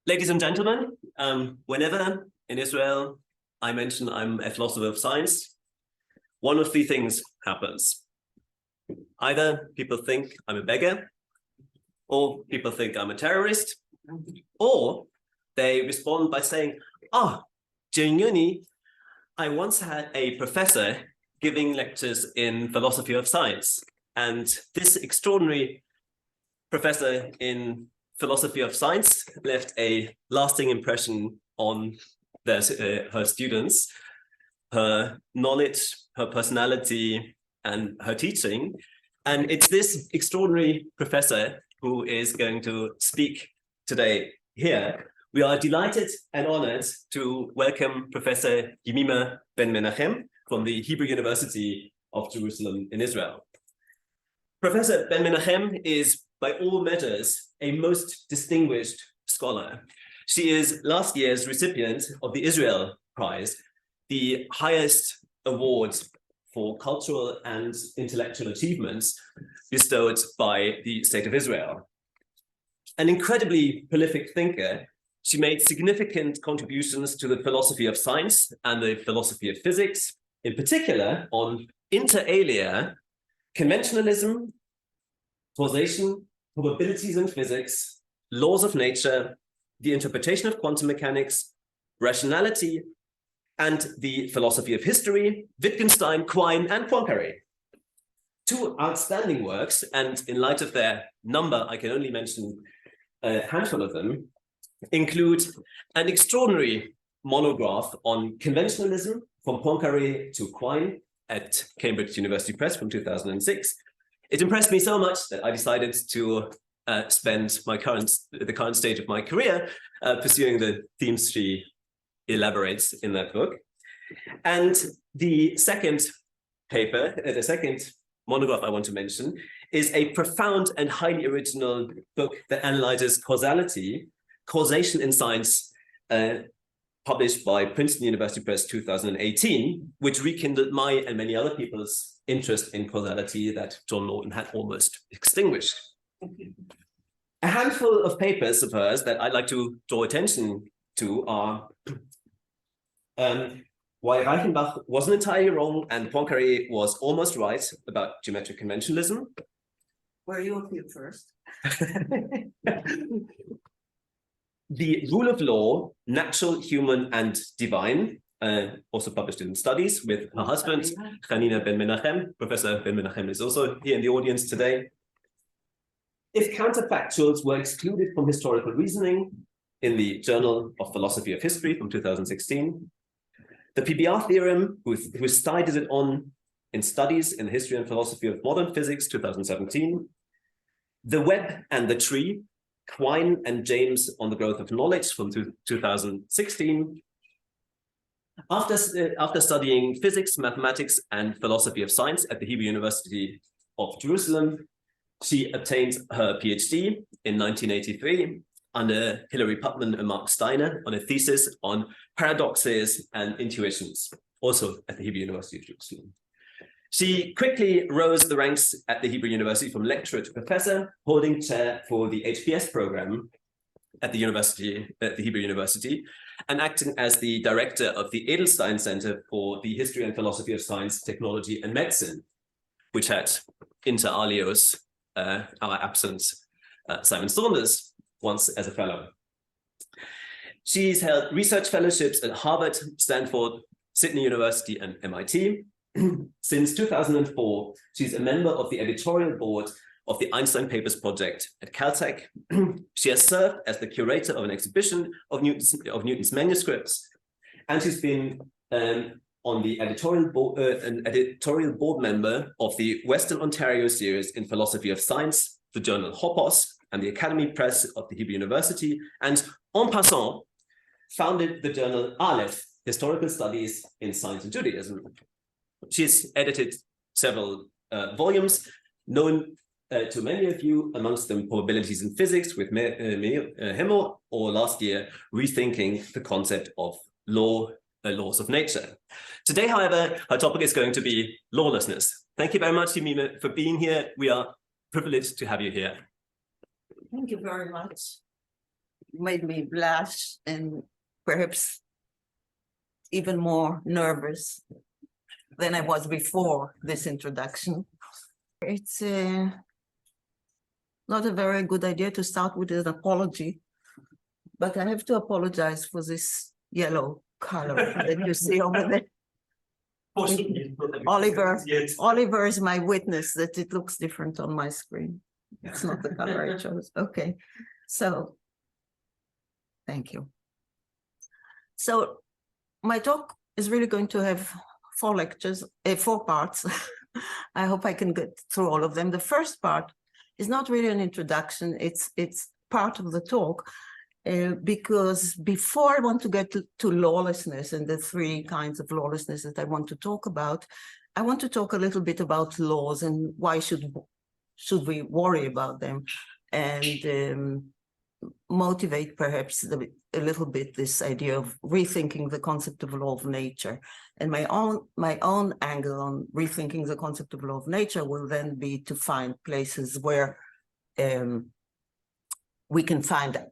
Ladies and gentlemen, whenever in Israel I mention I'm a philosopher of science, one of three things happens. Either people think I'm a beggar, or people think I'm a terrorist, or they respond by saying, genuinely, I once had a professor giving lectures in philosophy of science, and this extraordinary professor in philosophy of science left a lasting impression on her students, her knowledge, her personality, and her teaching. And it's this extraordinary professor who is going to speak today here. We are delighted and honored to welcome Professor Yemima Ben-Menahem from the Hebrew University of Jerusalem in Israel. Professor Ben-Menahem is, by all measures, a most distinguished scholar. She is last year's recipient of the Israel Prize, the highest award for cultural and intellectual achievements bestowed by the State of Israel. An incredibly prolific thinker, she made significant contributions to the philosophy of science and the philosophy of physics, in particular on inter alia, conventionalism, causation, probabilities in physics, laws of nature, the interpretation of quantum mechanics, rationality, and the philosophy of history, Wittgenstein, Quine, and Poincaré. Two outstanding works, and in light of their number, I can only mention a handful of them, include an extraordinary monograph on conventionalism from Poincaré to Quine at Cambridge University Press from 2006. It impressed me so much that I decided to spend the current stage of my career pursuing the themes she elaborates in that book. And the second paper, the second monograph I want to mention, is a profound and highly original book that analyzes causality, causation in science, published by Princeton University Press 2018, which rekindled my and many other people's interest in causality that John Norton had almost extinguished. A handful of papers of hers that I'd like to draw attention to are why Reichenbach wasn't entirely wrong and Poincaré was almost right about geometric conventionalism. Where you appear first. The Rule of Law, Natural, Human, and Divine, also published in Studies with her husband, Yemima Ben-Menahem. Professor Ben-Menahem is also here in the audience today. If counterfactuals were excluded from historical reasoning, in the Journal of Philosophy of History from 2016. The PBR theorem, who studied it on in Studies in the History and Philosophy of Modern Physics, 2017. The Web and the Tree, Quine and James on the Growth of Knowledge from 2016. After studying physics, mathematics, and philosophy of science at the Hebrew University of Jerusalem, she obtained her PhD in 1983 under Hilary and Mark Steiner on a thesis on paradoxes and intuitions, also at the Hebrew University of Jerusalem. She quickly rose the ranks at the Hebrew University from lecturer to professor, holding chair for the HPS program at the Hebrew University, and acting as the director of the Edelstein Center for the History and Philosophy of Science, Technology, and Medicine, which had inter alios our absent Simon Saunders once as a fellow. She's held research fellowships at Harvard, Stanford, Sydney University, and MIT. Since 2004, she's a member of the editorial board of the Einstein Papers Project at Caltech. She has served as the curator of an exhibition of Newton's manuscripts, and she's been on the editorial board, an editorial board member of the Western Ontario series in philosophy of science, the journal Hopos, and the Academy Press of the Hebrew University, and en passant, founded the journal Aleph, Historical Studies in Science and Judaism. She's edited several volumes known to many of you, amongst them Probabilities in Physics with Himmel, or last year, Rethinking the Concept of Laws of Nature. Today, however, our topic is going to be lawlessness. Thank you very much, Yemima, for being here. We are privileged to have you here. Thank you very much. made me blush and perhaps even more nervous than I was before this introduction. It's not a very good idea to start with an apology, but I have to apologize for this yellow color that you see over there. Oliver is my witness that it looks different on my screen. It's not the color I chose. Okay, so thank you. So my talk is really going to have 4 lectures, 4 parts. I hope I can get through all of them. The first part is not really an introduction. It's part of the talk. Because before I want to get to lawlessness and the 3 kinds of lawlessness that I want to talk about, I want to talk a little bit about laws and why should we worry about them, and motivate perhaps a little bit this idea of rethinking the concept of law of nature. And my own angle on rethinking the concept of law of nature will then be to find places where we can find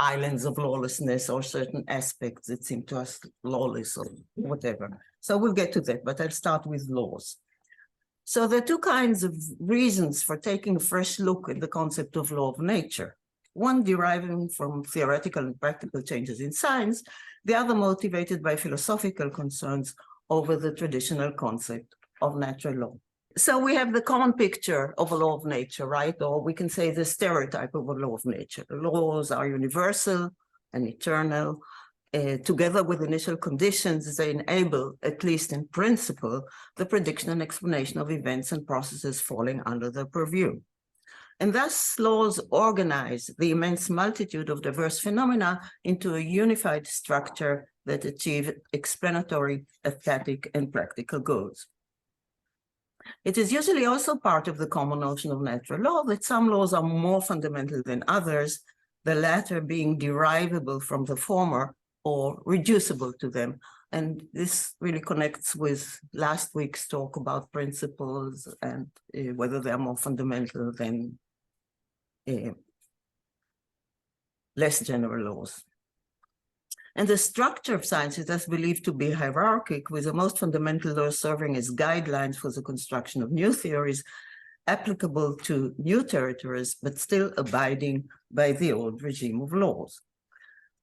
islands of lawlessness or certain aspects that seem to us lawless or whatever. So we'll get to that, but I'll start with laws. So there are 2 kinds of reasons for taking a fresh look at the concept of law of nature. One deriving from theoretical and practical changes in science, the other motivated by philosophical concerns over the traditional concept of natural law. So we have the common picture of a law of nature, right? Or we can say the stereotype of a law of nature. The laws are universal and eternal. Together with initial conditions, they enable, at least in principle, the prediction and explanation of events and processes falling under their purview. And thus, laws organize the immense multitude of diverse phenomena into a unified structure that achieve explanatory, aesthetic, and practical goals. It is usually also part of the common notion of natural law that some laws are more fundamental than others, the latter being derivable from the former or reducible to them. And this really connects with last week's talk about principles and whether they are more fundamental than less general laws. And the structure of science is thus believed to be hierarchic, with the most fundamental laws serving as guidelines for the construction of new theories applicable to new territories, but still abiding by the old regime of laws.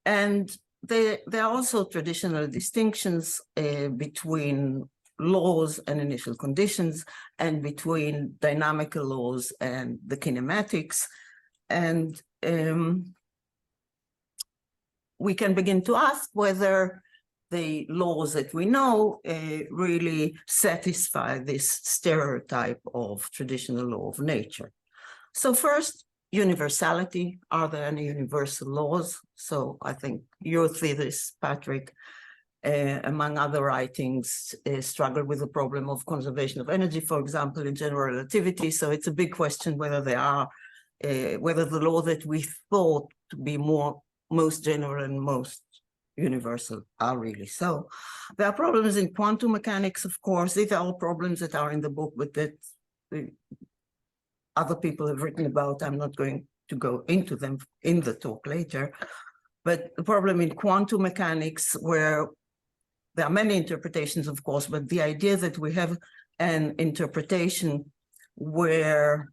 And there are also traditional distinctions between laws and initial conditions, and between dynamical laws and the kinematics. And we can begin to ask whether the laws that we know really satisfy this stereotype of traditional law of nature. So first, universality. Are there any universal laws? So I think your thesis, Patrick, among other writings, struggled with the problem of conservation of energy, for example, in general relativity. So it's a big question whether they are, whether the law that we thought to be most general and most universal are really so. There are problems in quantum mechanics, of course. These are all problems that are in the book, but that other people have written about. I'm not going to go into them in the talk later. But the problem in quantum mechanics, where there are many interpretations, of course, but the idea that we have an interpretation where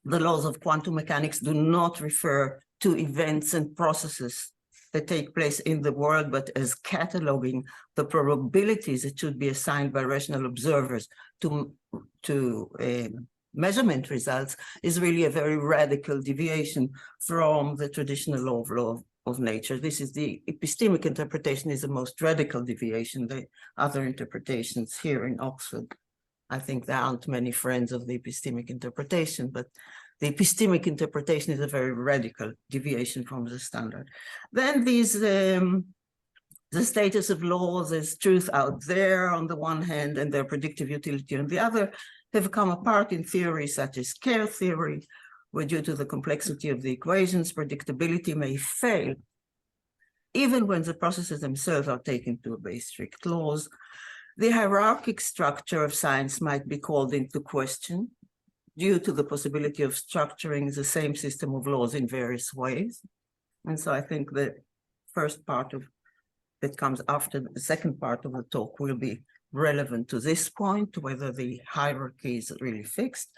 the laws of quantum mechanics do not refer to events and processes that take place in the world, but as cataloging the probabilities that should be assigned by rational observers to measurement results, is really a very radical deviation from the traditional law of nature. This is the epistemic interpretation is the most radical deviation. The other interpretations here in Oxford, I think there aren't many friends of the epistemic interpretation, but the epistemic interpretation is a very radical deviation from the standard. Then these, the status of laws as truth out there on the one hand and their predictive utility on the other have come apart in theories such as care theory, where due to the complexity of the equations, predictability may fail, even when the processes themselves are taken to obey strict laws. The hierarchic structure of science might be called into question due to the possibility of structuring the same system of laws in various ways. And so I think the first part of that comes after the second part of the talk will be relevant to this point, whether the hierarchy is really fixed.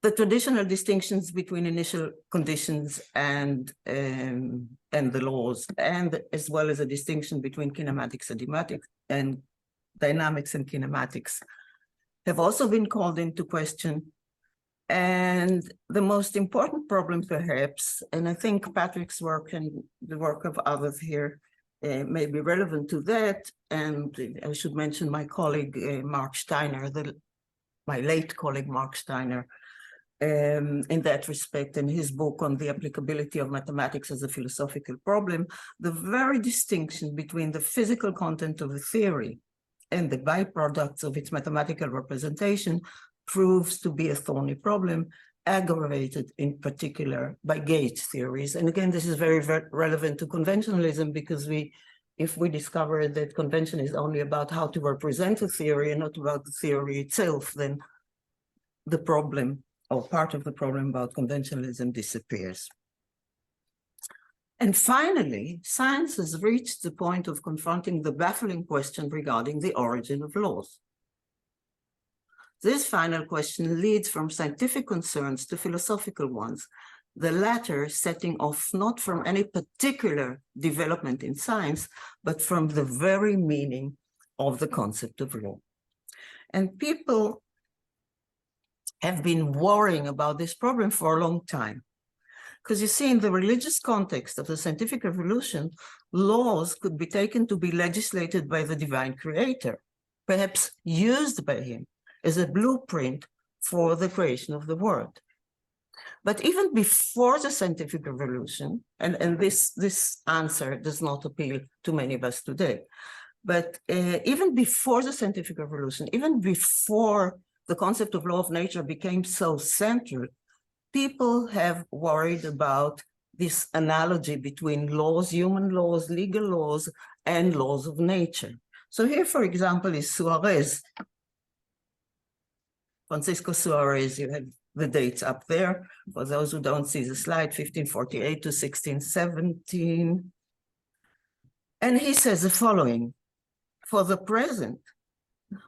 The traditional distinctions between initial conditions and the laws, and as well as a distinction between kinematics and dynamics and kinematics, have also been called into question. And the most important problem, perhaps, and I think Patrick's work and the work of others here may be relevant to that. And I should mention my colleague, Mark Steiner, my late colleague, Mark Steiner, in that respect, in his book on the applicability of mathematics as a philosophical problem, the very distinction between the physical content of a theory and the byproducts of its mathematical representation proves to be a thorny problem, aggravated in particular by gauge theories. And again, this is very, very relevant to conventionalism, because if we discover that convention is only about how to represent a theory and not about the theory itself, then the problem, or part of the problem about conventionalism, disappears. And finally, science has reached the point of confronting the baffling question regarding the origin of laws. This final question leads from scientific concerns to philosophical ones, the latter setting off not from any particular development in science, but from the very meaning of the concept of law. And people have been worrying about this problem for a long time. Because you see, in the religious context of the scientific revolution, laws could be taken to be legislated by the divine creator, perhaps used by him as a blueprint for the creation of the world. But even before the scientific revolution, and this answer does not appeal to many of us today, but even before the scientific revolution, even before the concept of law of nature became so central, people have worried about this analogy between laws, human laws, legal laws, and laws of nature. So here, for example, is Suarez. Francisco Suarez, you have the dates up there. For those who don't see the slide, 1548 to 1617. And he says the following: for the present,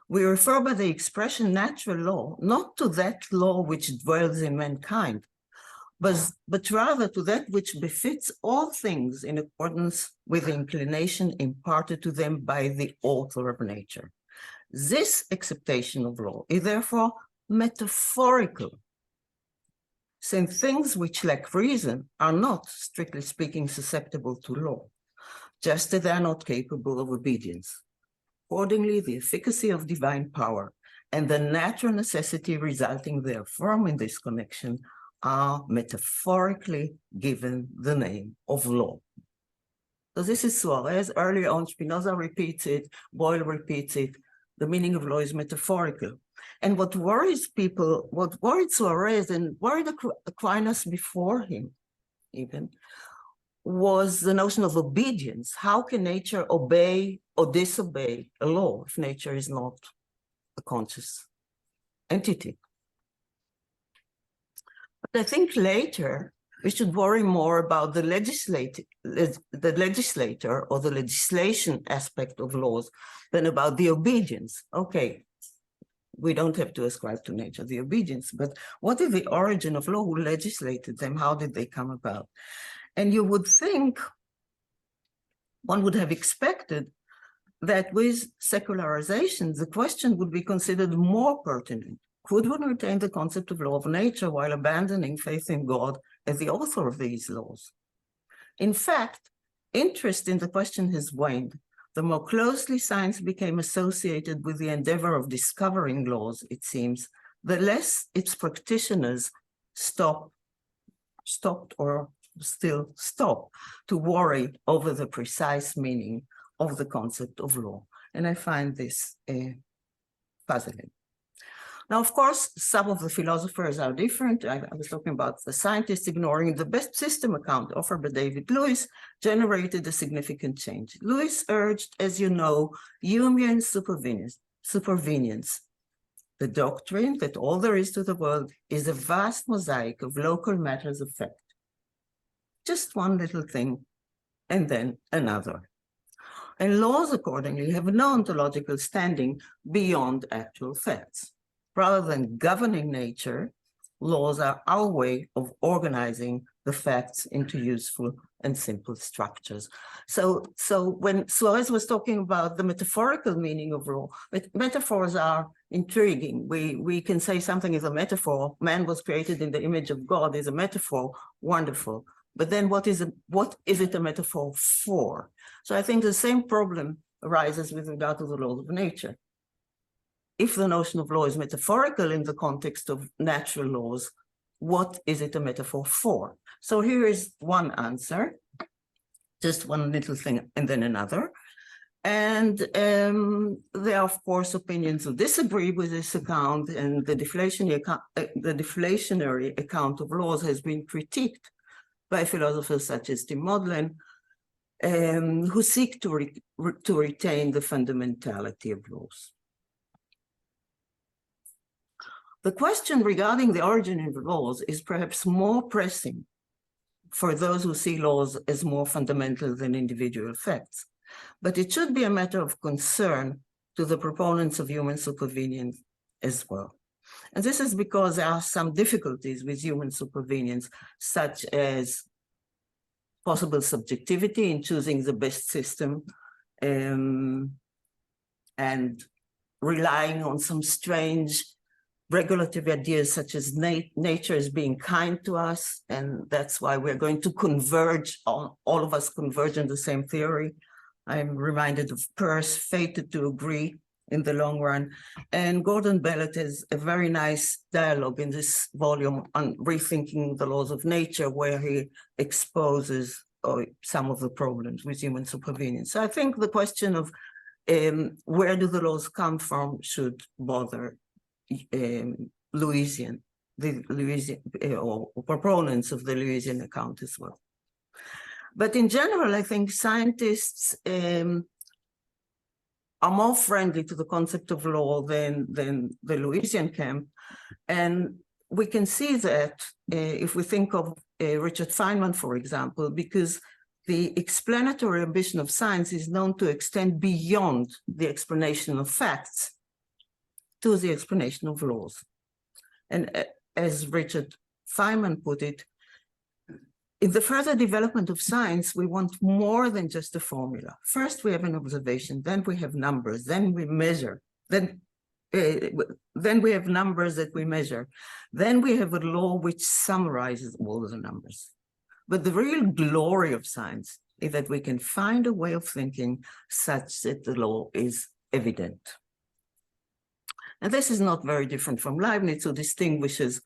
we refer by the expression natural law, not to that law which dwells in mankind, but rather to that which befits all things in accordance with the inclination imparted to them by the author of nature. This acceptation of law is therefore metaphorical, since things which lack reason are not, strictly speaking, susceptible to law, just as they are not capable of obedience. Accordingly, the efficacy of divine power and the natural necessity resulting therefrom in this connection are metaphorically given the name of law. So this is Suarez. Earlier on, Spinoza repeats it, Boyle repeats it. The meaning of law is metaphorical. And what worries people, what worried Suarez and worried Aquinas before him even, was the notion of obedience. How can nature obey or disobey a law if nature is not a conscious entity? But I think later we should worry more about the legislator or the legislation aspect of laws than about the obedience. Okay, we don't have to ascribe to nature the obedience, but what is the origin of law? Who legislated them? How did they come about? And you would think, one would have expected that with secularization, the question would be considered more pertinent. Could one retain the concept of law of nature while abandoning faith in God as the author of these laws? In fact, interest in the question has waned. The more closely science became associated with the endeavor of discovering laws, it seems, the less its practitioners stopped or still stop to worry over the precise meaning of the concept of law. And I find this puzzling. Now, of course, some of the philosophers are different. I was talking about the scientists ignoring the best system account offered by David Lewis generated a significant change. Lewis urged, as you know, Humean supervenience. the doctrine that all there is to the world is a vast mosaic of local matters of fact. Just one little thing, and then another. And laws, accordingly, have no ontological standing beyond actual facts. Rather than governing nature, laws are our way of organizing the facts into useful and simple structures. So when Suarez was talking about the metaphorical meaning of law, metaphors are intriguing. We can say something is a metaphor. Man was created in the image of God is a metaphor, wonderful. But then what is it a metaphor for? So I think the same problem arises with regard to the laws of nature. If the notion of law is metaphorical in the context of natural laws, what is it a metaphor for? So here is one answer, just one little thing and then another. And there are, of course, opinions who disagree with this account, and the deflationary account of laws has been critiqued by philosophers such as Tim Maudlin, who seek to retain the fundamentality of laws. The question regarding the origin of laws is perhaps more pressing for those who see laws as more fundamental than individual facts, but it should be a matter of concern to the proponents of human supervenience as well. And this is because there are some difficulties with human supervenience, such as possible subjectivity in choosing the best system, and relying on some strange regulative ideas such as nature is being kind to us, and that's why we're going to converge, all of us converge in the same theory. I'm reminded of Peirce, fated to agree in the long run. And Gordon Bellett has a very nice dialogue in this volume on rethinking the laws of nature, where he exposes some of the problems with human supervenience. So I think the question of where do the laws come from should bother Lewisian, or proponents of the Lewisian account as well. But in general, I think scientists are more friendly to the concept of law than the Lewisian camp. And we can see that if we think of Richard Feynman, for example, because the explanatory ambition of science is known to extend beyond the explanation of facts to the explanation of laws. And as Richard Feynman put it, in the further development of science, we want more than just a formula. First, we have an observation, then we have numbers, then we measure, then we have numbers that we measure. Then we have a law which summarizes all the numbers. But the real glory of science is that we can find a way of thinking such that the law is evident. And this is not very different from Leibniz, who distinguishes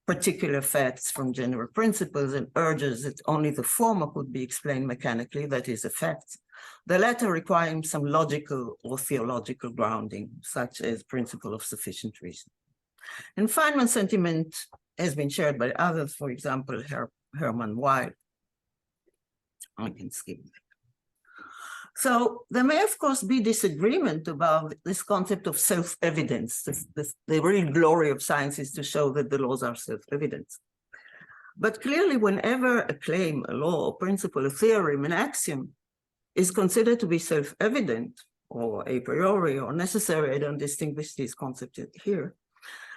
particular facts from general principles and urges that only the former could be explained mechanically, that is, a fact. The latter requiring some logical or theological grounding, such as principle of sufficient reason. And Feynman's sentiment has been shared by others, for example, Herman Weil. I can skip that. So there may, of course, be disagreement about this concept of self-evidence. The real glory of science is to show that the laws are self-evident. But clearly, whenever a claim, a law, a principle, a theorem, an axiom is considered to be self-evident or a priori or necessary, I don't distinguish these concepts here,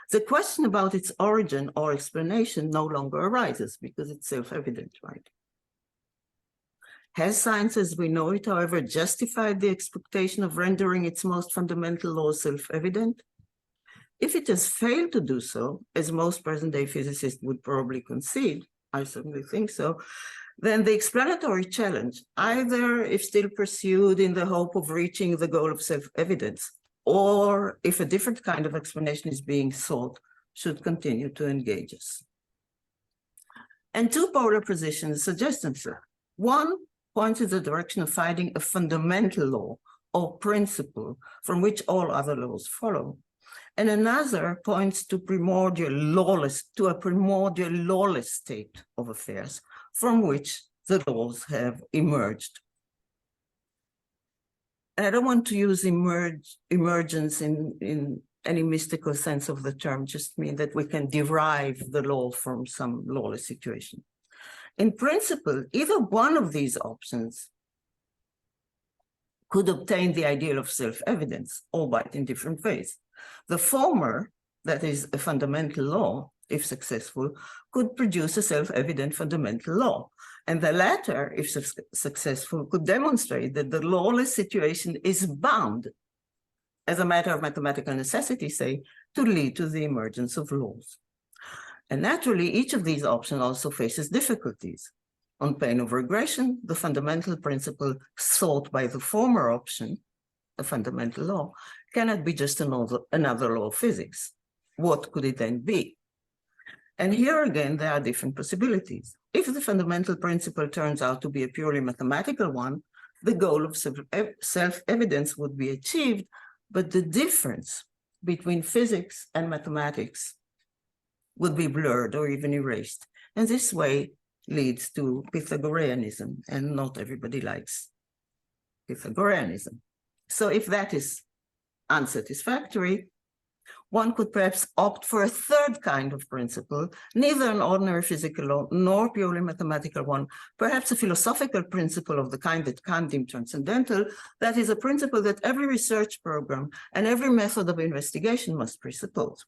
the question about its origin or explanation no longer arises because it's self-evident, right? Has science as we know it, however, justified the expectation of rendering its most fundamental laws self-evident? If it has failed to do so, as most present-day physicists would probably concede, I certainly think so, then the explanatory challenge, either if still pursued in the hope of reaching the goal of self-evidence, or if a different kind of explanation is being sought, should continue to engage us. And two polar positions suggest themselves. One points in the direction of finding a fundamental law or principle from which all other laws follow. And another points to a primordial lawless state of affairs from which the laws have emerged. And I don't want to use emergence in any mystical sense of the term, just mean that we can derive the law from some lawless situation. In principle, either one of these options could obtain the ideal of self-evidence, albeit in different ways. The former, that is a fundamental law, if successful, could produce a self-evident fundamental law. And the latter, if successful, could demonstrate that the lawless situation is bound, as a matter of mathematical necessity, say, to lead to the emergence of laws. And naturally, each of these options also faces difficulties. On pain of regression, the fundamental principle sought by the former option, a fundamental law, cannot be just another law of physics. What could it then be? And here again, there are different possibilities. If the fundamental principle turns out to be a purely mathematical one, the goal of self-evidence would be achieved, but the difference between physics and mathematics would be blurred or even erased. And this way leads to Pythagoreanism, and not everybody likes Pythagoreanism. So if that is unsatisfactory, one could perhaps opt for a third kind of principle, neither an ordinary physical law nor purely mathematical one, perhaps a philosophical principle of the kind that Kant deemed transcendental, that is a principle that every research program and every method of investigation must presuppose.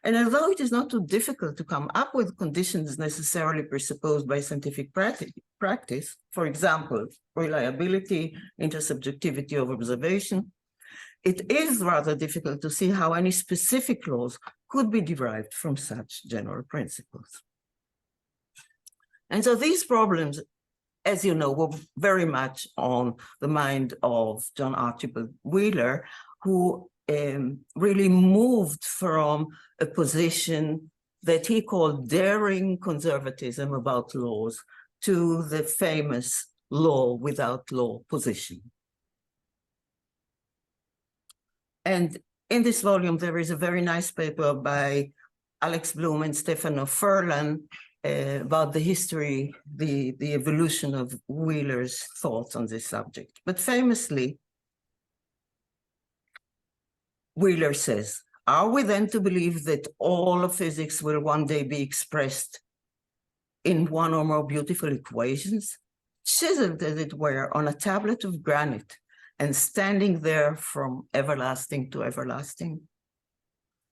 And although it is not too difficult to come up with conditions necessarily presupposed by scientific practice, for example, reliability, intersubjectivity of observation, it is rather difficult to see how any specific laws could be derived from such general principles. And so these problems, as you know, were very much on the mind of John Archibald Wheeler, who really moved from a position that he called daring conservatism about laws to the famous law without law position. And in this volume, there is a very nice paper by Alex Bloom and Stefano Furlan about the history, the evolution of Wheeler's thoughts on this subject. But famously, Wheeler says, are we then to believe that all of physics will one day be expressed in one or more beautiful equations, chiseled as it were on a tablet of granite, and standing there from everlasting to everlasting?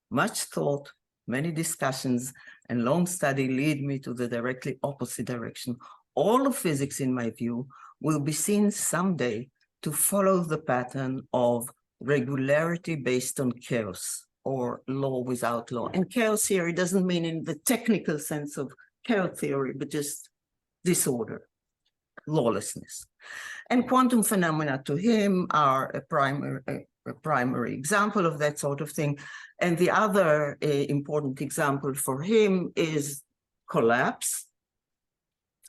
Much thought, many discussions, and long study lead me to the directly opposite direction. All of physics, in my view, will be seen someday to follow the pattern of regularity based on chaos, or law without law. And chaos here, it doesn't mean in the technical sense of chaos theory, but just disorder, lawlessness. And quantum phenomena to him are a primary example of that sort of thing. And the other important example for him is collapse.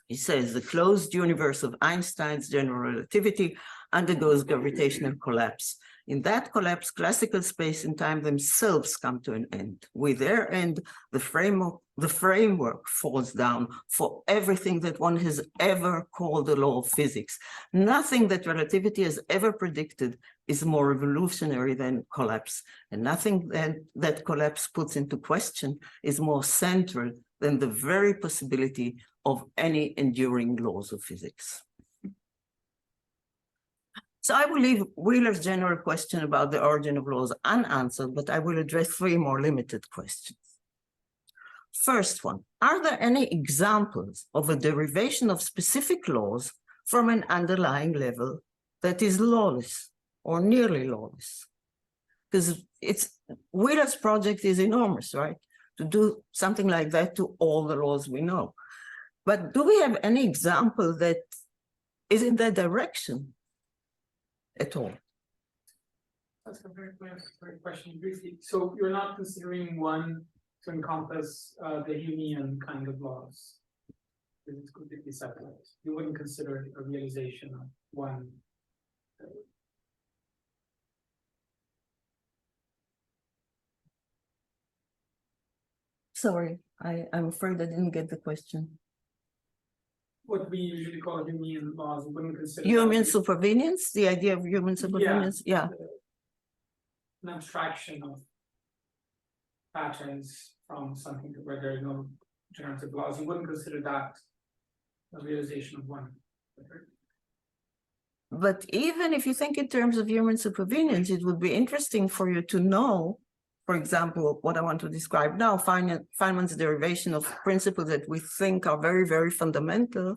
He says the closed universe of Einstein's general relativity undergoes gravitational collapse. In that collapse, classical space and time themselves come to an end. With their end, the framework falls down for everything that one has ever called the law of physics. Nothing that relativity has ever predicted is more revolutionary than collapse. And nothing that collapse puts into question is more central than the very possibility of any enduring laws of physics. So I will leave Wheeler's general question about the origin of laws unanswered, but I will address three more limited questions. First one, are there any examples of a derivation of specific laws from an underlying level that is lawless or nearly lawless? Because Wheeler's project is enormous, right? To do something like that to all the laws we know. But do we have any example that is in that direction at all? That's a very question, briefly. So you're not considering one to encompass the Humean kind of laws? It's completely separate. You wouldn't consider a realization of one. Sorry, I'm afraid I didn't get the question. What we usually call Humean laws, you wouldn't consider Human supervenience, the idea of human supervenience, yeah. An abstraction of patterns from something where there are no generative laws, you wouldn't consider that a realization of one. But even if you think in terms of human supervenience, it would be interesting for you to know, for example, what I want to describe now, Feynman's derivation of principles that we think are very, very fundamental,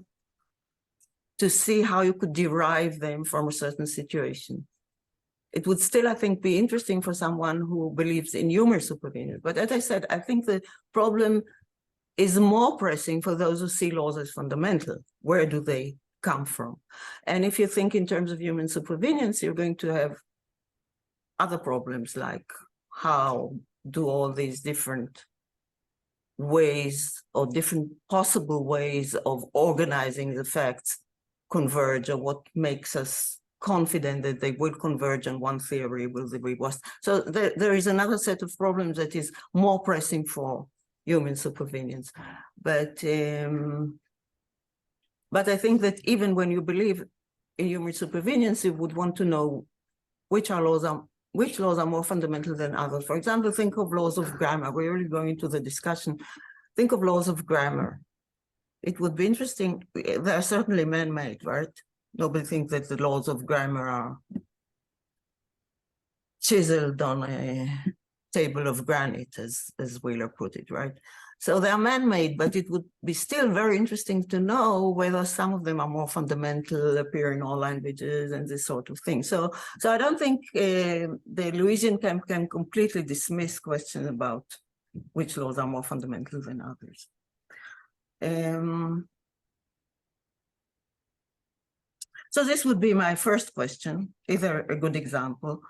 to see how you could derive them from a certain situation. It would still, I think, be interesting for someone who believes in human supervenience. But as I said, I think the problem is more pressing for those who see laws as fundamental. Where do they come from? And if you think in terms of human supervenience, you're going to have other problems, like how do all these different ways or different possible ways of organizing the facts converge, or what makes us confident that they will converge on one theory will be worse. So there is another set of problems that is more pressing for human supervenience. But I think that even when you believe in human supervenience, you would want to know which laws are more fundamental than others. For example, think of laws of grammar. We're really going into the discussion. Think of laws of grammar. It would be interesting. They are certainly man-made, right? Nobody thinks that the laws of grammar are chiseled on a table of granite, as Wheeler put it, right? So they are man-made, but it would be still very interesting to know whether some of them are more fundamental, appear in all languages, and this sort of thing. So I don't think the Lewisian camp can completely dismiss questions about which laws are more fundamental than others. So this would be my first question. Is there a good example?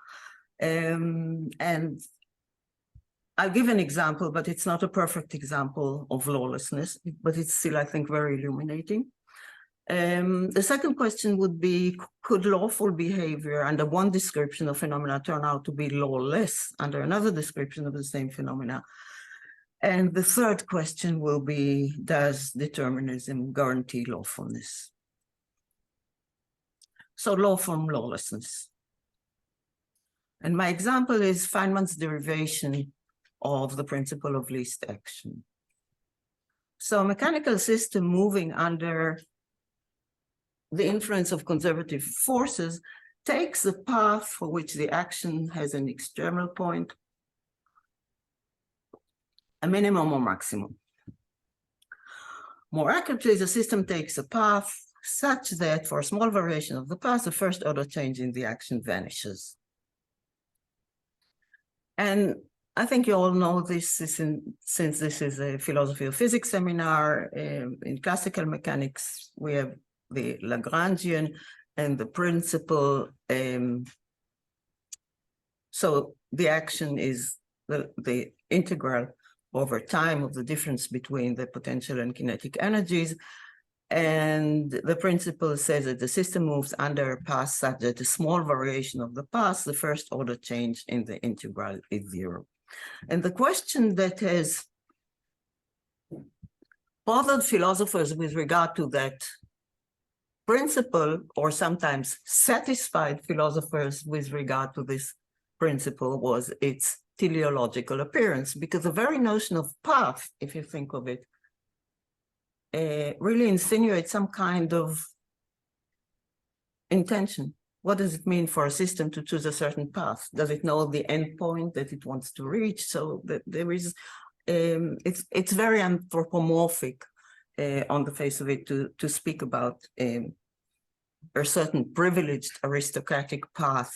And I'll give an example, but it's not a perfect example of lawlessness, but it's still, I think, very illuminating. The second question would be, could lawful behavior under one description of phenomena turn out to be lawless under another description of the same phenomena? And the third question will be, does determinism guarantee lawfulness? So law from lawlessness. And my example is Feynman's derivation of the principle of least action. So a mechanical system moving under the influence of conservative forces takes a path for which the action has an external point, a minimum or maximum. More accurately, the system takes a path such that for a small variation of the path, the first order change in the action vanishes. And I think you all know this since this is a philosophy of physics seminar. In classical mechanics, we have the Lagrangian and the principle. So the action is the integral over time of the difference between the potential and kinetic energies. And the principle says that the system moves under a path such that a small variation of the path, the first order change in the integral is 0. And the question that has bothered philosophers with regard to that principle, or sometimes satisfied philosophers with regard to this principle, was its teleological appearance, because the very notion of path, if you think of it, really insinuates some kind of intention. What does it mean for a system to choose a certain path? Does it know the endpoint that it wants to reach? So that there is, it's very anthropomorphic on the face of it to speak about a certain privileged aristocratic path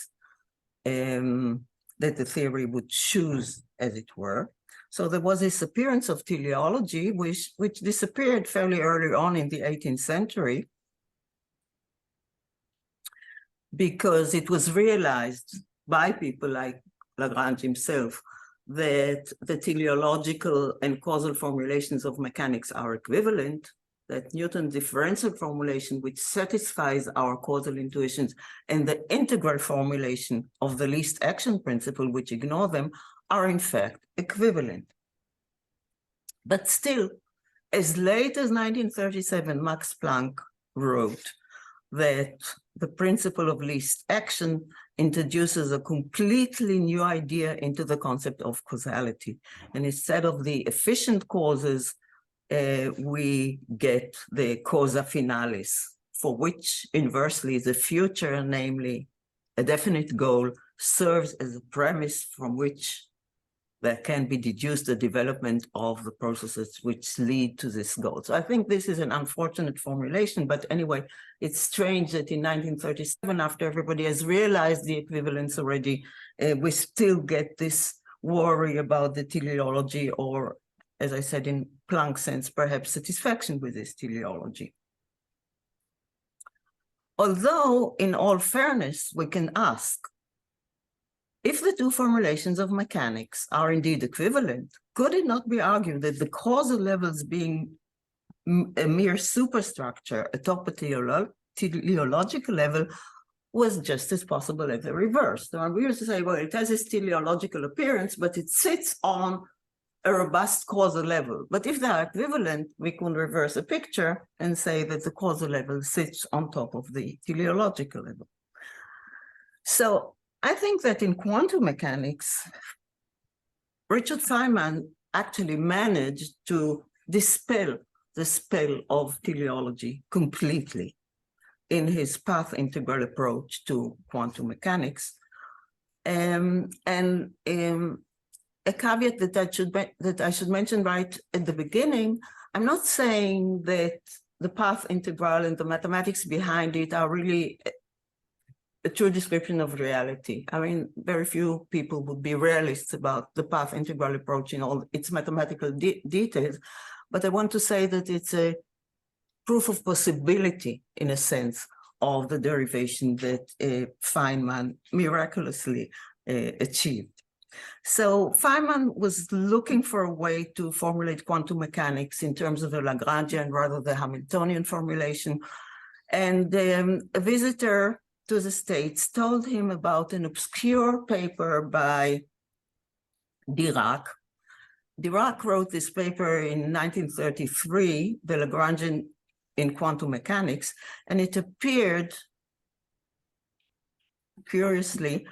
that the theory would choose, as it were. So there was this appearance of teleology, which disappeared fairly early on in the 18th century, because it was realized by people like Lagrange himself that the teleological and causal formulations of mechanics are equivalent, that Newton's differential formulation, which satisfies our causal intuitions, and the integral formulation of the least action principle, which ignore them, are in fact equivalent. But still, as late as 1937, Max Planck wrote that the principle of least action introduces a completely new idea into the concept of causality. And instead of the efficient causes, we get the causa finalis, for which inversely the future, namely a definite goal, serves as a premise from which there can be deduced the development of the processes which lead to this goal. So I think this is an unfortunate formulation, but anyway, it's strange that in 1937, after everybody has realized the equivalence already, we still get this worry about the teleology, or as I said in Planck's sense, perhaps satisfaction with this teleology. Although, in all fairness, we can ask, if the two formulations of mechanics are indeed equivalent, could it not be argued that the causal levels being a mere superstructure atop a teleological level was just as possible as the reverse? So we used to say, well, it has this teleological appearance, but it sits on a robust causal level. But if they are equivalent, we can reverse a picture and say that the causal level sits on top of the teleological level. So I think that in quantum mechanics, Richard Feynman actually managed to dispel the spell of teleology completely in his path integral approach to quantum mechanics. A caveat that I should mention right at the beginning, I'm not saying that the path integral and the mathematics behind it are really a true description of reality. I mean, very few people would be realists about the path integral approach in all its mathematical details, but I want to say that it's a proof of possibility, in a sense, of the derivation that Feynman miraculously achieved. So Feynman was looking for a way to formulate quantum mechanics in terms of the Lagrangian rather than Hamiltonian formulation. And a visitor to the States told him about an obscure paper by Dirac. Dirac wrote this paper in 1933, the Lagrangian in quantum mechanics, and it appeared, curiously,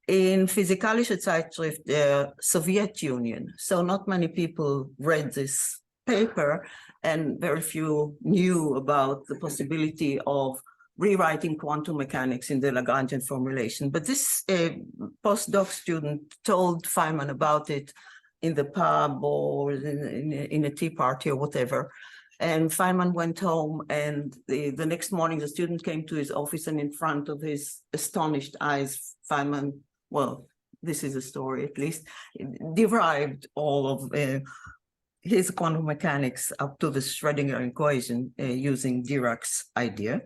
in Physikalische Zeitschrift, the Soviet Union. So not many people read this paper, and very few knew about the possibility of rewriting quantum mechanics in the Lagrangian formulation. But this postdoc student told Feynman about it in the pub or in a tea party or whatever. And Feynman went home, and the next morning the student came to his office, and in front of his astonished eyes, Feynman, well, this is a story at least, derived all of his quantum mechanics up to the Schrödinger equation using Dirac's idea.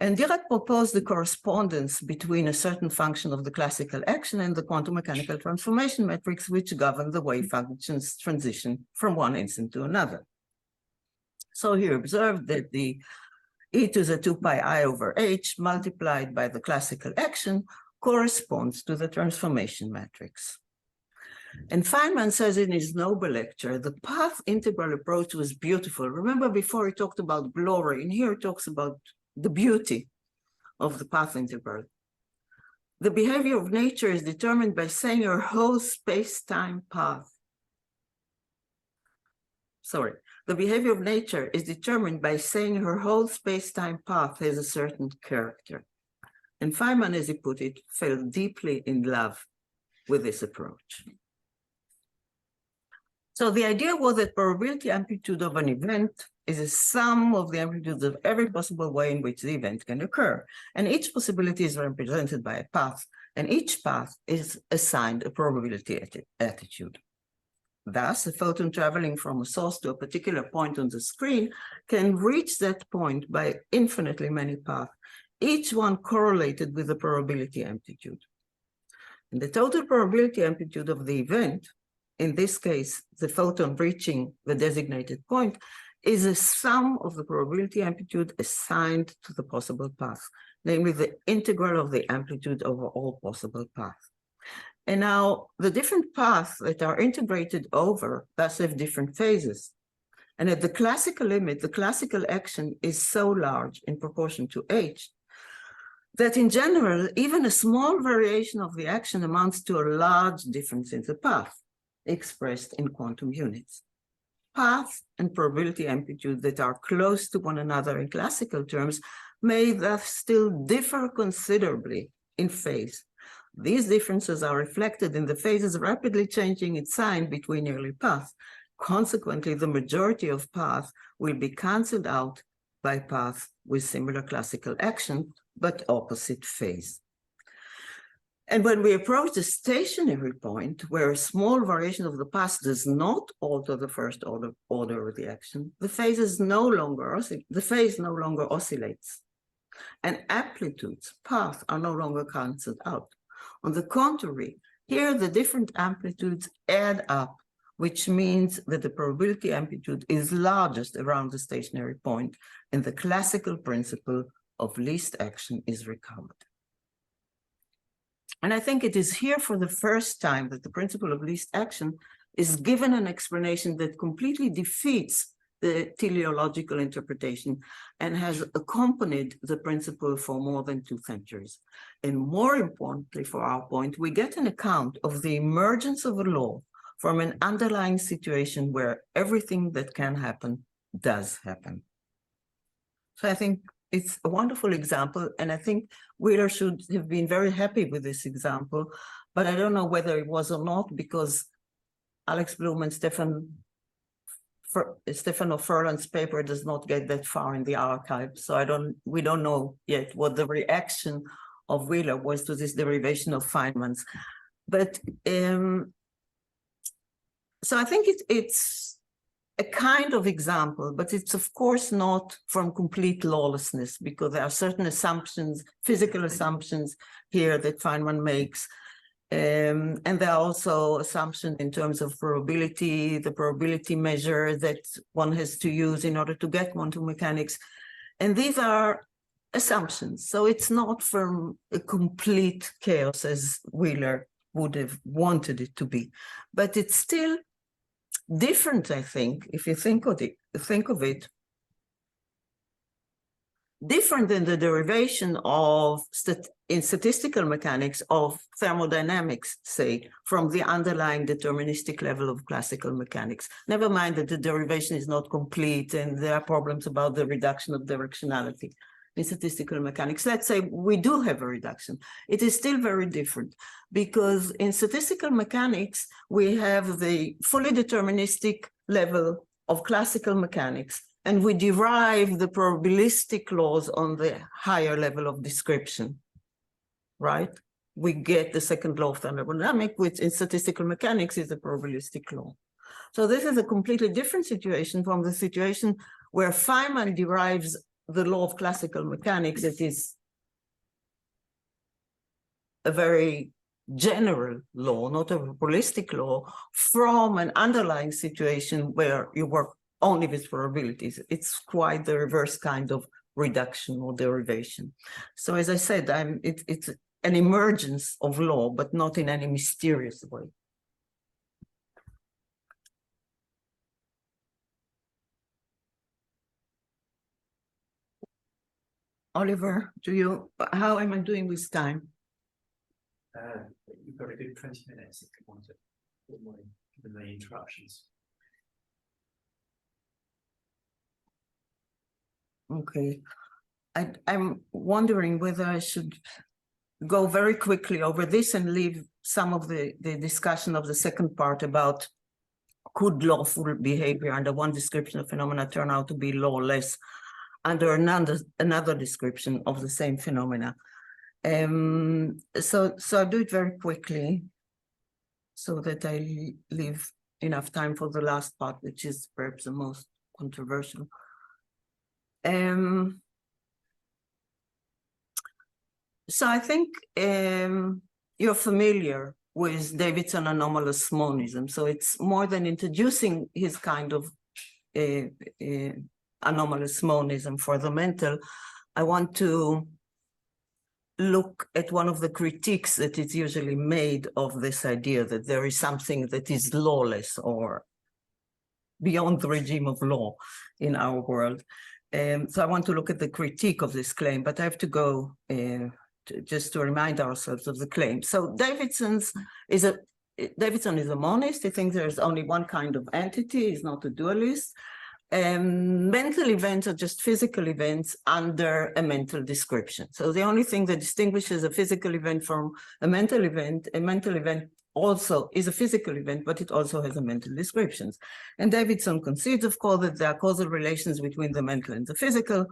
And Dirac proposed the correspondence between a certain function of the classical action and the quantum mechanical transformation metrics, which govern the wave function's transition from one instant to another. So he observed that the e to the 2 pi I over h multiplied by the classical action corresponds to the transformation matrix. And Feynman says in his Nobel lecture, the path integral approach was beautiful. Remember, before he talked about glory, and here he talks about the beauty of the path integral. The behavior of nature is determined by saying her whole space-time path. The behavior of nature is determined by saying her whole space-time path has a certain character. And Feynman, as he put it, fell deeply in love with this approach. So the idea was that probability amplitude of an event is a sum of the amplitudes of every possible way in which the event can occur. And each possibility is represented by a path, and each path is assigned a probability attitude. Thus, a photon traveling from a source to a particular point on the screen can reach that point by infinitely many paths, each one correlated with the probability amplitude. And the total probability amplitude of the event, in this case, the photon reaching the designated point, is a sum of the probability amplitude assigned to the possible path, namely the integral of the amplitude over all possible paths. And now the different paths that are integrated over thus have different phases. And at the classical limit, the classical action is so large in proportion to h that in general, even a small variation of the action amounts to a large difference in the path, expressed in quantum units. Path and probability amplitude that are close to one another in classical terms may thus still differ considerably in phase. These differences are reflected in the phases rapidly changing its sign between early paths. Consequently, the majority of paths will be cancelled out by paths with similar classical action, but opposite phase. And when we approach the stationary point, where a small variation of the path does not alter the first order of the action, the phase no longer oscillates, and amplitudes, paths, are no longer cancelled out. On the contrary, here the different amplitudes add up, which means that the probability amplitude is largest around the stationary point, and the classical principle of least action is recovered. And I think it is here for the first time that the principle of least action is given an explanation that completely defeats the teleological interpretation and has accompanied the principle for more than 2 centuries. And more importantly for our point, we get an account of the emergence of a law from an underlying situation where everything that can happen does happen. So I think it's a wonderful example, and I think Wheeler should have been very happy with this example, but I don't know whether it was or not, because Alex Bloom and Stefano Furlan's paper does not get that far in the archive, so we don't know yet what the reaction of Wheeler was to this derivation of Feynman's. But so I think it's a kind of example, but it's of course not from complete lawlessness, because there are certain assumptions, physical assumptions here that Feynman makes. And there are also assumptions in terms of probability, the probability measure that one has to use in order to get quantum mechanics. And these are assumptions. So it's not from a complete chaos as Wheeler would have wanted it to be, but it's still different, I think, if you think of it, different than the derivation of in statistical mechanics of thermodynamics, say, from the underlying deterministic level of classical mechanics. Never mind that the derivation is not complete and there are problems about the reduction of directionality in statistical mechanics. Let's say we do have a reduction. It is still very different, because in statistical mechanics, we have the fully deterministic level of classical mechanics, and we derive the probabilistic laws on the higher level of description, right? We get the second law of thermodynamics, which in statistical mechanics is a probabilistic law. So this is a completely different situation from the situation where Feynman derives the law of classical mechanics. That is a very general law, not a probabilistic law, from an underlying situation where you work only with probabilities. It's quite the reverse kind of reduction or derivation. So as I said, it's an emergence of law, but not in any mysterious way. Oliver, how am I doing with time? You've got a good 20 minutes if you want to, given the interruptions. Okay. I'm wondering whether I should go very quickly over this and leave some of the discussion of the second part about could lawful behavior under one description of phenomena turn out to be lawless under another description of the same phenomena. So I'll do it very quickly so that I leave enough time for the last part, which is perhaps the most controversial. So I think you're familiar with Davidson anomalous monism. So it's more than introducing his kind of anomalous monism for the mental. I want to look at one of the critiques that is usually made of this idea that there is something that is lawless or beyond the regime of law in our world. So I want to look at the critique of this claim, but I have to go just to remind ourselves of the claim. So Davidson is a monist. He thinks there's only one kind of entity. He's not a dualist. Mental events are just physical events under a mental description. So the only thing that distinguishes a physical event from a mental event also is a physical event, but it also has a mental descriptions. And Davidson concedes, of course, that there are causal relations between the mental and the physical.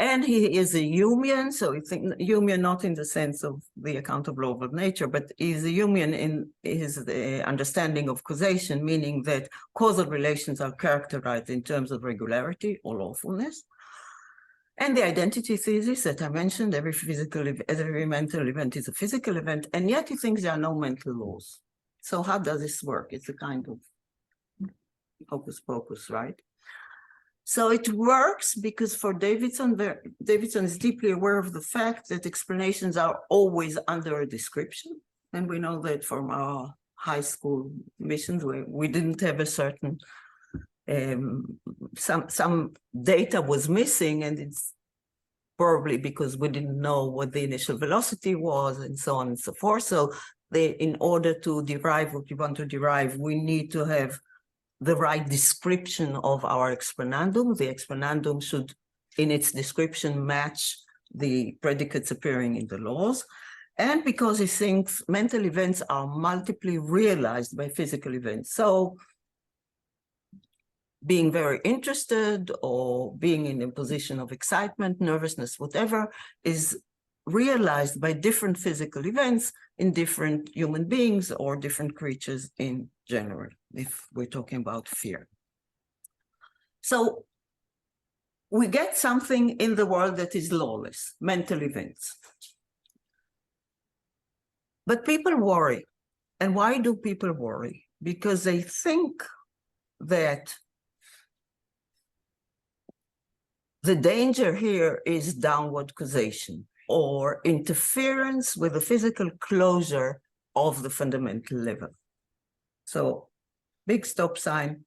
And he is a Humean, so we think Humean not in the sense of the account of law of nature, but he's a Humean in his understanding of causation, meaning that causal relations are characterized in terms of regularity or lawfulness. And the identity thesis that I mentioned, every mental event is a physical event, and yet he thinks there are no mental laws. So how does this work? It's a kind of hocus pocus, right? So it works because for Davidson is deeply aware of the fact that explanations are always under a description. And we know that from our high school missions, we didn't have a certain, some data was missing, and it's probably because we didn't know what the initial velocity was and so on and so forth. So in order to derive what you want to derive, we need to have the right description of our explanandum. The explanandum should, in its description, match the predicates appearing in the laws. And because he thinks mental events are multiply realized by physical events. So being very interested or being in a position of excitement, nervousness, whatever, is realized by different physical events in different human beings or different creatures in general, if we're talking about fear. So we get something in the world that is lawless, mental events. But people worry. And why do people worry? Because they think that the danger here is downward causation, or interference with the physical closure of the fundamental level. So, big stop sign.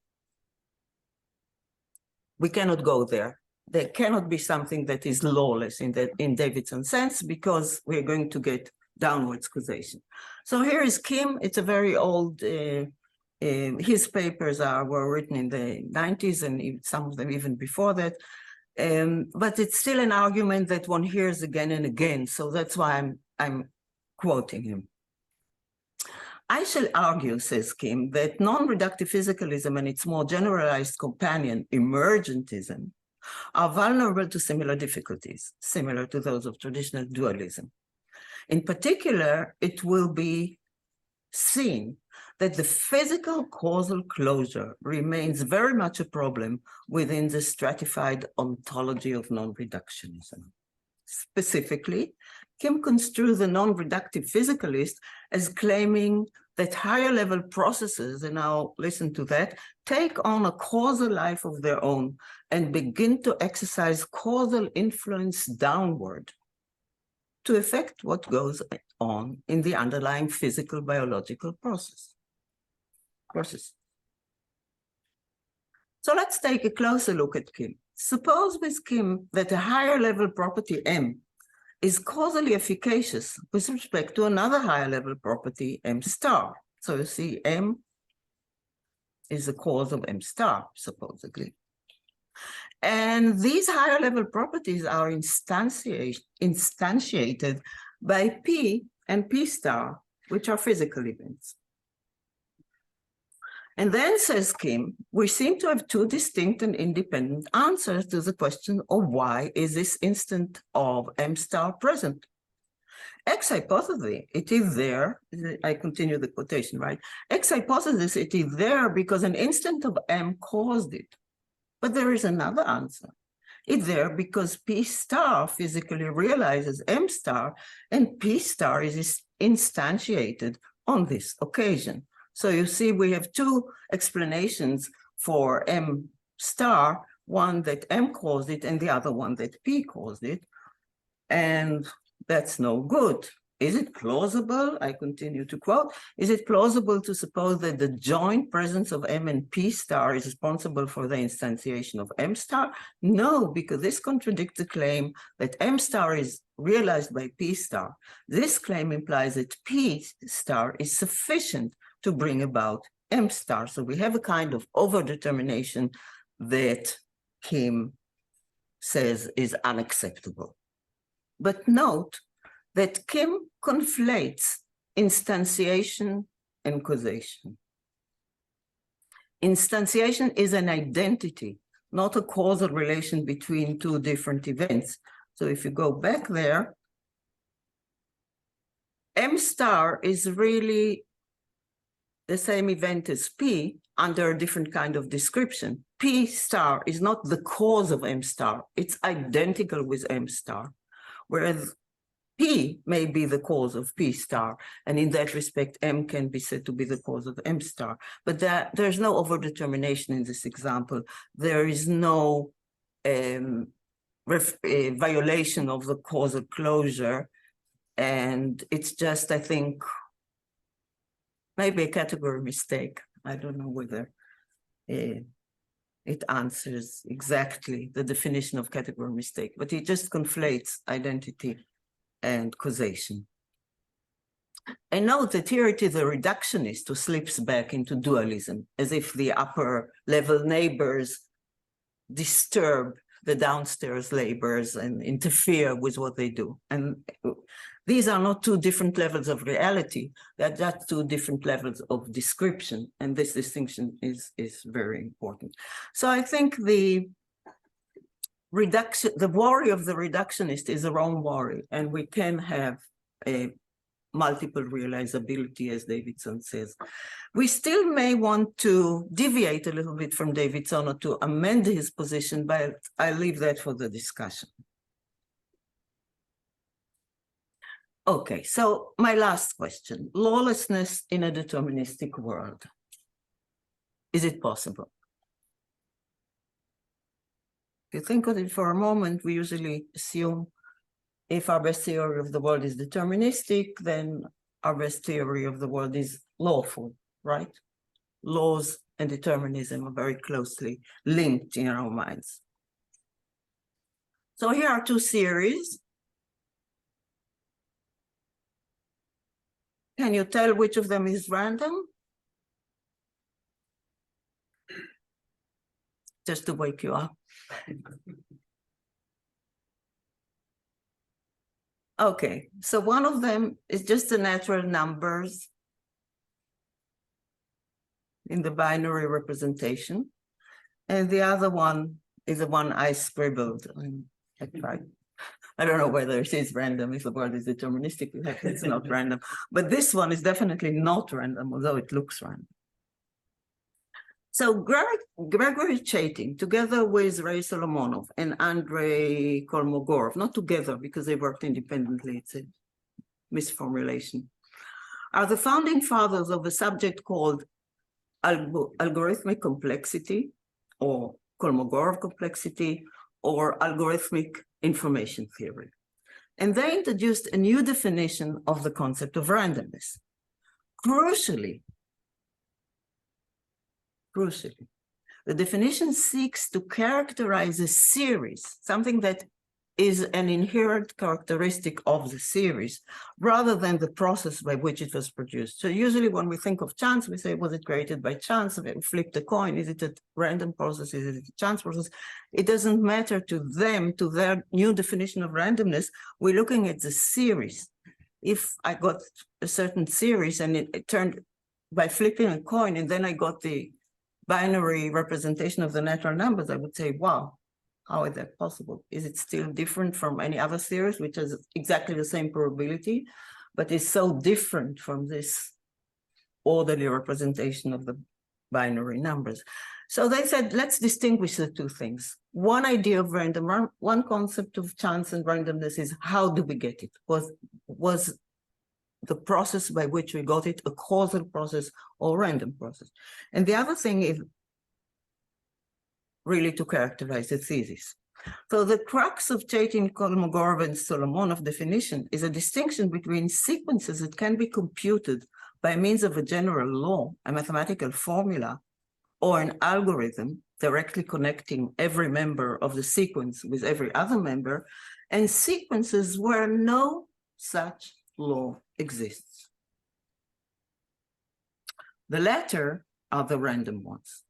We cannot go there. There cannot be something that is lawless in Davidson's sense, because we're going to get downwards causation. So here is Kim. It's a very old, his papers were written in the 90s, and some of them even before that. But it's still an argument that one hears again and again. So that's why I'm quoting him. I shall argue, says Kim, that non-reductive physicalism and its more generalized companion, emergentism, are vulnerable to similar difficulties, similar to those of traditional dualism. In particular, it will be seen that the physical causal closure remains very much a problem within the stratified ontology of non-reductionism. Specifically, Kim construes the non-reductive physicalist as claiming that higher level processes, and now listen to that, take on a causal life of their own and begin to exercise causal influence downward to affect what goes on in the underlying physical biological process. So let's take a closer look at Kim. Suppose with Kim that a higher level property M is causally efficacious with respect to another higher level property M star. So you see M is the cause of M star, supposedly. And these higher level properties are instantiated by P and P star, which are physical events. And then, says Kim, we seem to have two distinct and independent answers to the question of why is this instant of M star present? Ex hypothesis, it is there. I continue the quotation, right? Ex hypothesis, it is there because an instant of M caused it. But there is another answer. It's there because P star physically realizes M star, and P star is instantiated on this occasion. So you see, we have two explanations for M star, one that M caused it and the other one that P caused it. And that's no good. is it plausible? I continue to quote, is it plausible to suppose that the joint presence of M and P star is responsible for the instantiation of M star? No, because this contradicts the claim that M star is realized by P star. This claim implies that P star is sufficient to bring about M star. So we have a kind of overdetermination that Kim says is unacceptable. But note that Kim conflates instantiation and causation. Instantiation is an identity, not a causal relation between two different events. So if you go back there, M star is really the same event as P under a different kind of description. P star is not the cause of M star, it's identical with M star, whereas P may be the cause of P star, and in that respect, M can be said to be the cause of M star. But there's no overdetermination in this example. There is no violation of the causal closure, and it's just, I think, maybe a category mistake. I don't know whether it answers exactly the definition of category mistake, but it just conflates identity and causation. And note that here it is a reductionist who slips back into dualism, as if the upper level neighbors disturb the downstairs neighbors and interfere with what they do. And these are not two different levels of reality, they're just two different levels of description. And this distinction is very important. So I think the worry of the reductionist is the wrong worry, and we can have a multiple realizability, as Davidson says. We still may want to deviate a little bit from Davidson or to amend his position, but I leave that for the discussion. Okay, so my last question, lawlessness in a deterministic world. Is it possible? If you think of it for a moment, we usually assume if our best theory of the world is deterministic, then our best theory of the world is lawful, right? Laws and determinism are very closely linked in our minds. So here are two theories. Can you tell which of them is random? Just to wake you up. Okay, so one of them is just the natural numbers in the binary representation, and the other one is the one I scribbled. I tried. I don't know whether it is random. If the world is deterministic, it's not random. But this one is definitely not random, although it looks random. So Gregory Chaitin, together with Ray Solomonov and Andrei Kolmogorov, not together because they worked independently, it's a misformulation, are the founding fathers of a subject called algorithmic complexity, or Kolmogorov complexity, or algorithmic information theory. And they introduced a new definition of the concept of randomness. Crucially, the definition seeks to characterize a series, something that is an inherent characteristic of the series, rather than the process by which it was produced. So usually when we think of chance, we say, was it created by chance? We flip the coin, is it a random process, is it a chance process? It doesn't matter to them, to their new definition of randomness, we're looking at the series. If I got a certain series and it turned by flipping a coin, and then I got the binary representation of the natural numbers, I would say, wow, how is that possible? Is it still different from any other series, which has exactly the same probability, but is so different from this orderly representation of the binary numbers? So they said, let's distinguish the two things. One idea of random, one concept of chance and randomness is how do we get it? Was the process by which we got it a causal process or random process? And the other thing is really to characterize the thesis. So the crux of Chaitin, Kolmogorov, and Solomonov definition is a distinction between sequences that can be computed by means of a general law, a mathematical formula, or an algorithm directly connecting every member of the sequence with every other member, and sequences where no such law exists. The latter are the random ones.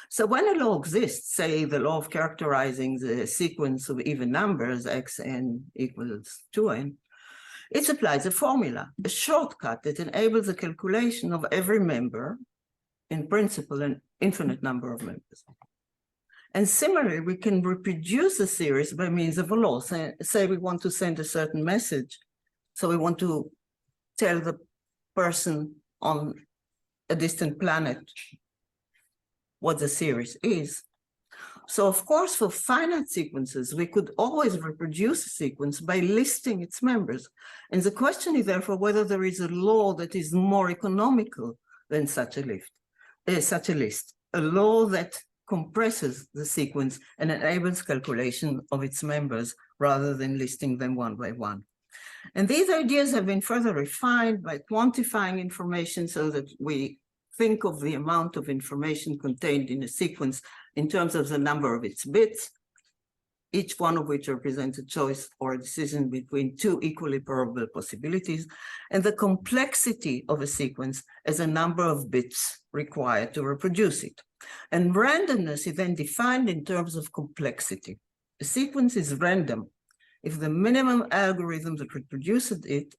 So when a law exists, say the law of characterizing the sequence of even numbers, xn equals 2n, it supplies a formula, a shortcut that enables the calculation of every member, in principle, an infinite number of members. And similarly, we can reproduce a series by means of a law. Say we want to send a certain message. So we want to tell the person on a distant planet what the series is. So of course, for finite sequences, we could always reproduce a sequence by listing its members. And the question is therefore whether there is a law that is more economical than such a list, a law that compresses the sequence and enables calculation of its members rather than listing them one by one. And these ideas have been further refined by quantifying information so that we think of the amount of information contained in a sequence in terms of the number of its bits, each one of which represents a choice or a decision between two equally probable possibilities, and the complexity of a sequence as a number of bits required to reproduce it. And randomness is then defined in terms of complexity. A sequence is random if the minimum algorithm that reproduces it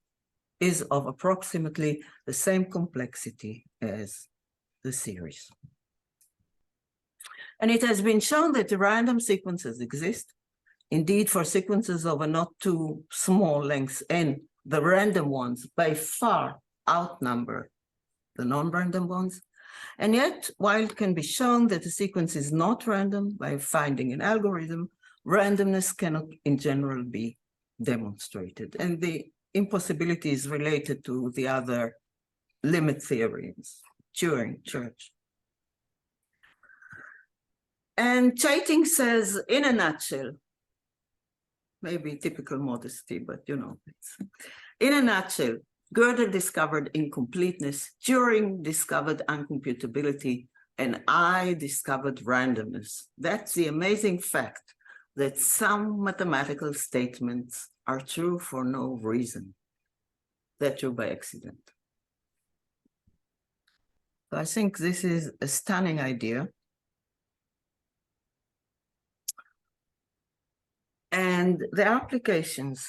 is of approximately the same complexity as the series. And it has been shown that random sequences exist. Indeed, for sequences of a not too small length n, the random ones by far outnumber the non-random ones. And yet, while it can be shown that a sequence is not random by finding an algorithm, randomness cannot in general be demonstrated. And the impossibility is related to the other limit theorems, Turing, Church. And Chaitin says, in a nutshell, maybe typical modesty, but you know, in a nutshell, Gödel discovered incompleteness, Turing discovered uncomputability, and I discovered randomness. That's the amazing fact that some mathematical statements are true for no reason. They're true by accident. So I think this is a stunning idea. And the applications.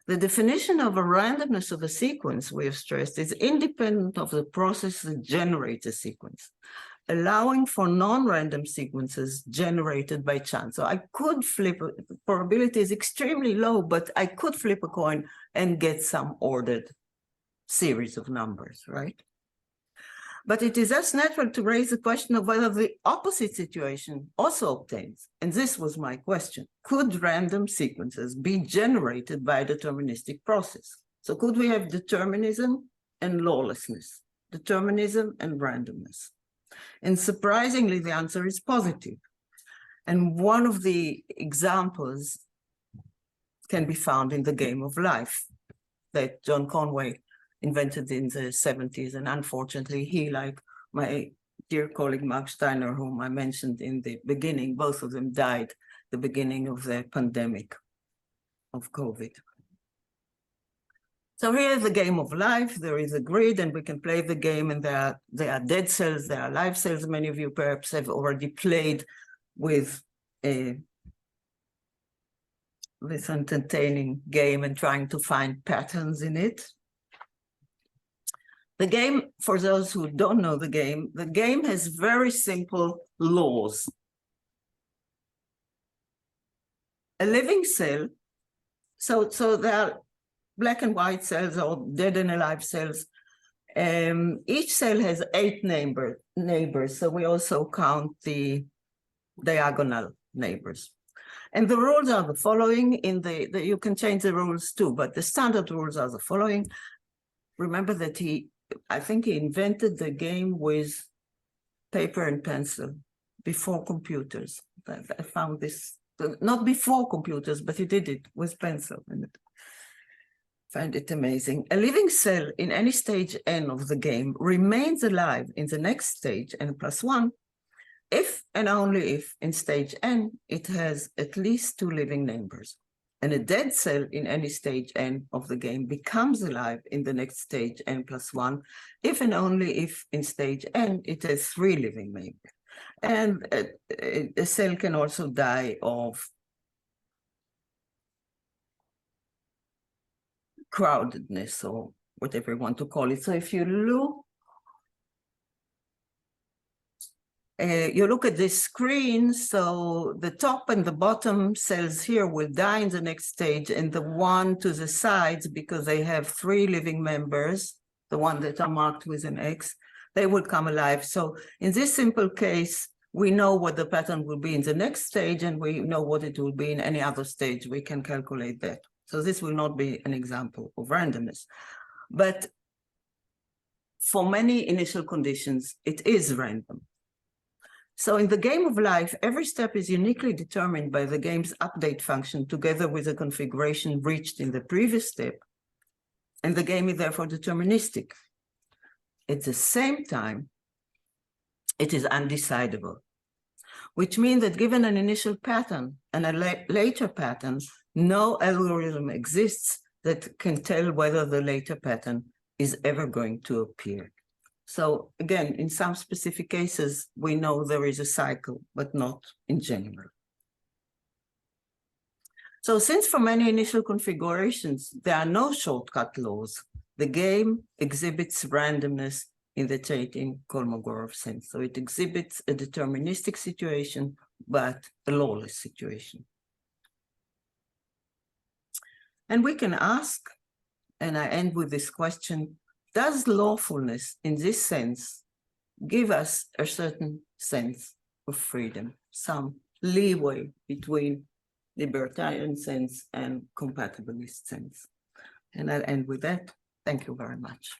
The definition of a randomness of a sequence, we have stressed, is independent of the process that generates a sequence, allowing for non-random sequences generated by chance. So I could flip, the probability is extremely low, but I could flip a coin and get some ordered series of numbers, right? But it is thus natural to raise the question of whether the opposite situation also obtains. And this was my question. Could random sequences be generated by a deterministic process? So could we have determinism and lawlessness, determinism and randomness? And surprisingly, the answer is positive. And one of the examples can be found in the game of life that John Conway invented in the 70s. And unfortunately, he, like my dear colleague Mark Steiner, whom I mentioned in the beginning, both of them died at the beginning of the pandemic of COVID. So here's the game of life. There is a grid and we can play the game, and there are dead cells, there are live cells. Many of you perhaps have already played with this entertaining game and trying to find patterns in it. The game, for those who don't know the game has very simple laws. A living cell, so there are black and white cells or dead and alive cells. Each cell has 8 neighbors, so we also count the diagonal neighbors. And the rules are the following. You can change the rules too, but the standard rules are the following. Remember that I think he invented the game with paper and pencil before computers. I found this, not before computers, but he did it with pencil. And find it amazing. A living cell in any stage n of the game remains alive in the next stage n+1 if and only if in stage n it has at least 2 living neighbors. And a dead cell in any stage n of the game becomes alive in the next stage n+1 if and only if in stage n it has 3 living neighbors. And a cell can also die of crowdedness or whatever you want to call it. So if you look at this screen, so the top and the bottom cells here will die in the next stage, and the one to the sides, because they have 3 living members, the one that are marked with an X, they will come alive. So in this simple case, we know what the pattern will be in the next stage, and we know what it will be in any other stage. We can calculate that. So this will not be an example of randomness. But for many initial conditions, it is random. So in the game of life, every step is uniquely determined by the game's update function together with the configuration reached in the previous step. And the game is therefore deterministic. At the same time, it is undecidable, which means that given an initial pattern and a later pattern, no algorithm exists that can tell whether the later pattern is ever going to appear. So again, in some specific cases, we know there is a cycle, but not in general. So since for many initial configurations, there are no shortcut laws, the game exhibits randomness in the Chaitin-Kolmogorov sense. So it exhibits a deterministic situation, but a lawless situation. And we can ask, and I end with this question, does lawfulness in this sense give us a certain sense of freedom, some leeway between libertarian sense and compatibilist sense? And I'll end with that. Thank you very much.